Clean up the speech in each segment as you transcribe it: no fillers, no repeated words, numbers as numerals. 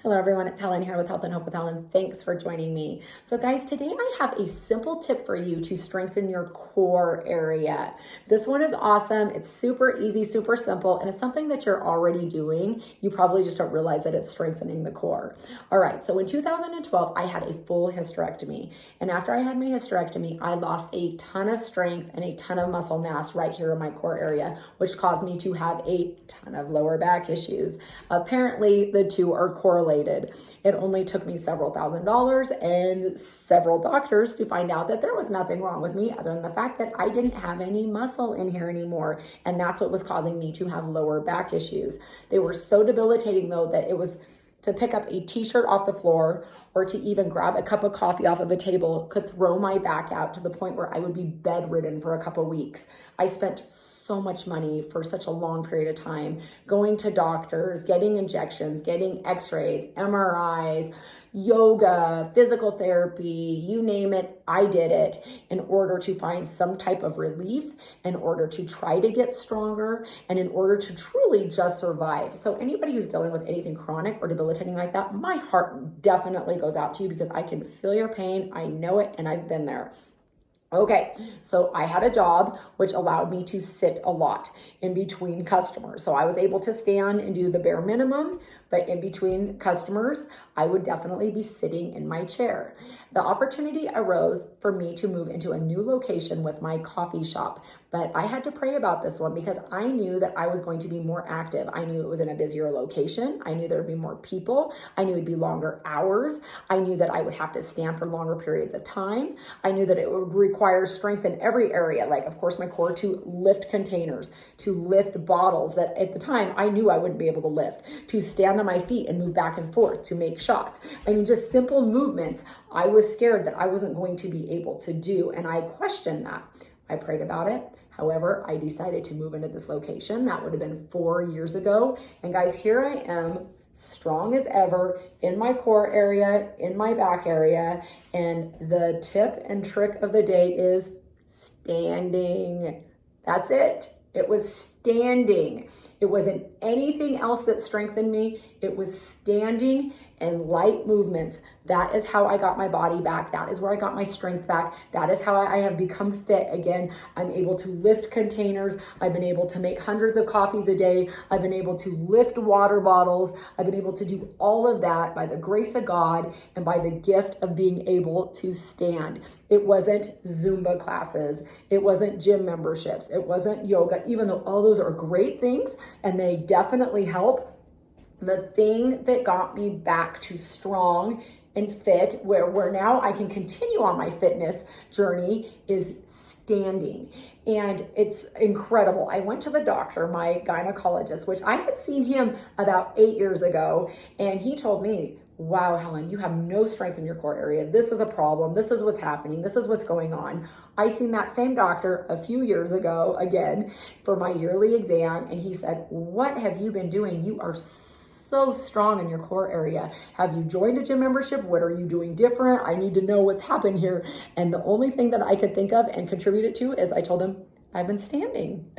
Hello everyone, it's Helen here with Health and Hope with Helen. Thanks for joining me. So guys, today I have a simple tip for you to strengthen your core area. This one is awesome. It's super easy, super simple, and it's something that you're already doing. You probably just don't realize that it's strengthening the core. All right, so in 2012, I had a full hysterectomy. And after I had my hysterectomy, I lost a ton of strength and a ton of muscle mass right here in my core area, which caused me to have a ton of lower back issues. Apparently, the two are correlated. It only took me several $1,000s and several doctors to find out that there was nothing wrong with me other than the fact that I didn't have any muscle in here anymore. And that's what was causing me to have lower back issues. They were so debilitating though that it was to pick up a t-shirt off the floor or to even grab a cup of coffee off of a table could throw my back out to the point where I would be bedridden for a couple weeks. I spent so much money for such a long period of time, going to doctors, getting injections, getting x-rays, MRIs, yoga, physical therapy, you name it, I did it in order to find some type of relief, in order to try to get stronger, and in order to truly just survive. So anybody who's dealing with anything chronic or debilitating like that, my heart definitely goes out to you because I can feel your pain, I know it, and I've been there. Okay, so I had a job which allowed me to sit a lot in between customers. So I was able to stand and do the bare minimum, but in between customers, I would definitely be sitting in my chair. The opportunity arose for me to move into a new location with my coffee shop, but I had to pray about this one because I knew that I was going to be more active. I knew it was in a busier location. I knew there would be more people. I knew it'd be longer hours. I knew that I would have to stand for longer periods of time. I knew that it would require strength in every area, like of course my core to lift containers, to lift bottles that at the time I knew I wouldn't be able to lift, to stand on my feet and move back and forth, to make shots. I mean, just simple movements. I was scared that I wasn't going to be able to do, and I questioned that. I prayed about it. However, I decided to move into this location. That would have been 4 years ago. And guys, here I am, strong as ever in my core area, in my back area. And the tip and trick of the day is standing. That's it. It was standing. It wasn't anything else that strengthened me. It was standing and light movements. That is how I got my body back. That is where I got my strength back. That is how I have become fit again. I'm able to lift containers. I've been able to make hundreds of coffees a day. I've been able to lift water bottles. I've been able to do all of that by the grace of God and by the gift of being able to stand. It wasn't Zumba classes. It wasn't gym memberships. It wasn't yoga, even though all those are great things and they definitely help. The thing that got me back to strong and fit, where now I can continue on my fitness journey, is standing. And it's incredible. I went to the doctor, my gynecologist, which I had seen him about 8 years ago, and he told me, wow, Helen, you have no strength in your core area. This is a problem. This is what's happening. This is what's going on. I seen that same doctor a few years ago again for my yearly exam, and he said, what have you been doing? You are so strong in your core area. Have you joined a gym membership? What are you doing different? I need to know what's happened here. And the only thing that I could think of and contribute it to is I told him, I've been standing.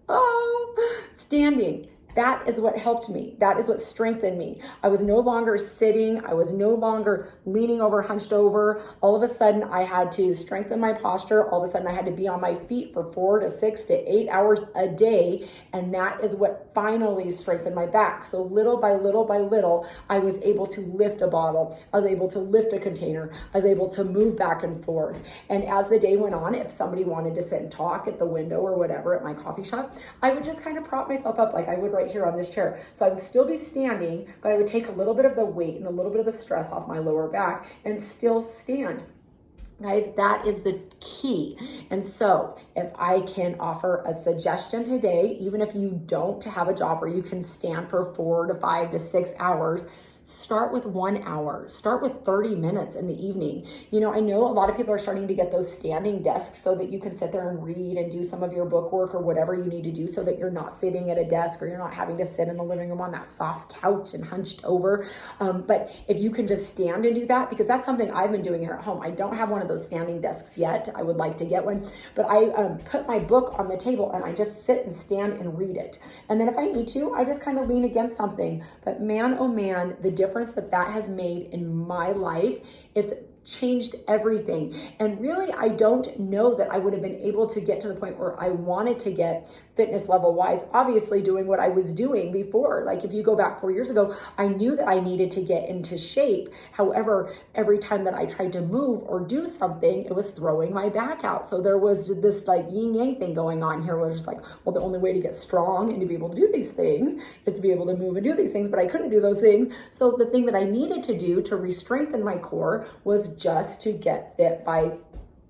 Oh, standing. That is what helped me. That is what strengthened me. I was no longer sitting. I was no longer leaning over, hunched over. All of a sudden, I had to strengthen my posture. All of a sudden, I had to be on my feet for 4 to 6 to 8 hours a day. And that is what finally strengthened my back. So little by little by little, I was able to lift a bottle. I was able to lift a container. I was able to move back and forth. And as the day went on, if somebody wanted to sit and talk at the window or whatever at my coffee shop, I would just kind of prop myself up like I would right here on this chair. So I would still be standing, but I would take a little bit of the weight and a little bit of the stress off my lower back and still stand. Guys, that is the key. And so if I can offer a suggestion today, even if you don't have a job where you can stand for 4 to 5 to 6 hours, Start with 1 hour, start with 30 minutes in the evening. You know, I know a lot of people are starting to get those standing desks so that you can sit there and read and do some of your book work or whatever you need to do, so that you're not sitting at a desk or you're not having to sit in the living room on that soft couch and hunched over. But if you can just stand and do that, because that's something I've been doing here at home. I don't have one of those standing desks yet. I would like to get one, but I put my book on the table and I just sit and stand and read it. And then if I need to, I just kind of lean against something. But man, oh man, the difference that has made in my life, it's changed everything. And really, I don't know that I would have been able to get to the point where I wanted to get fitness level wise, obviously doing what I was doing before. Like if you go back 4 years ago, I knew that I needed to get into shape. However, every time that I tried to move or do something, it was throwing my back out. So there was this like yin yang thing going on here, where it's like, well, the only way to get strong and to be able to do these things is to be able to move and do these things, but I couldn't do those things. So the thing that I needed to do to re-strengthen my core was just to get fit by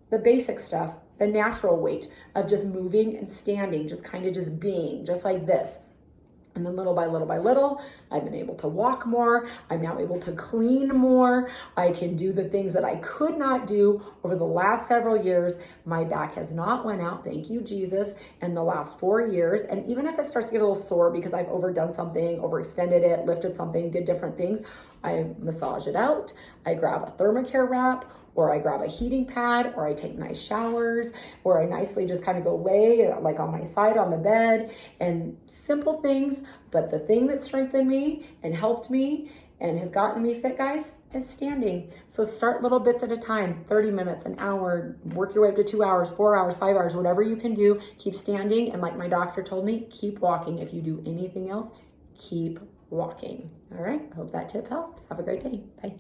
the basic stuff, the natural weight of just moving and standing, just kind of just being, just like this. And then little by little by little, I've been able to walk more. I'm now able to clean more. I can do the things that I could not do over the last several years. My back has not went out, thank you, Jesus, in the last 4 years. And even if it starts to get a little sore because I've overdone something, overextended it, lifted something, did different things, I massage it out. I grab a thermacare wrap, or I grab a heating pad, or I take nice showers, or I nicely just kind of go lay like on my side on the bed, and simple things. But the thing that strengthened me and helped me and has gotten me fit, guys, is standing. So start little bits at a time, 30 minutes, an hour, work your way up to 2 hours, 4 hours, 5 hours, whatever you can do. Keep standing. And like my doctor told me, keep walking. If you do anything else, keep walking. All right. I hope that tip helped. Have a great day. Bye.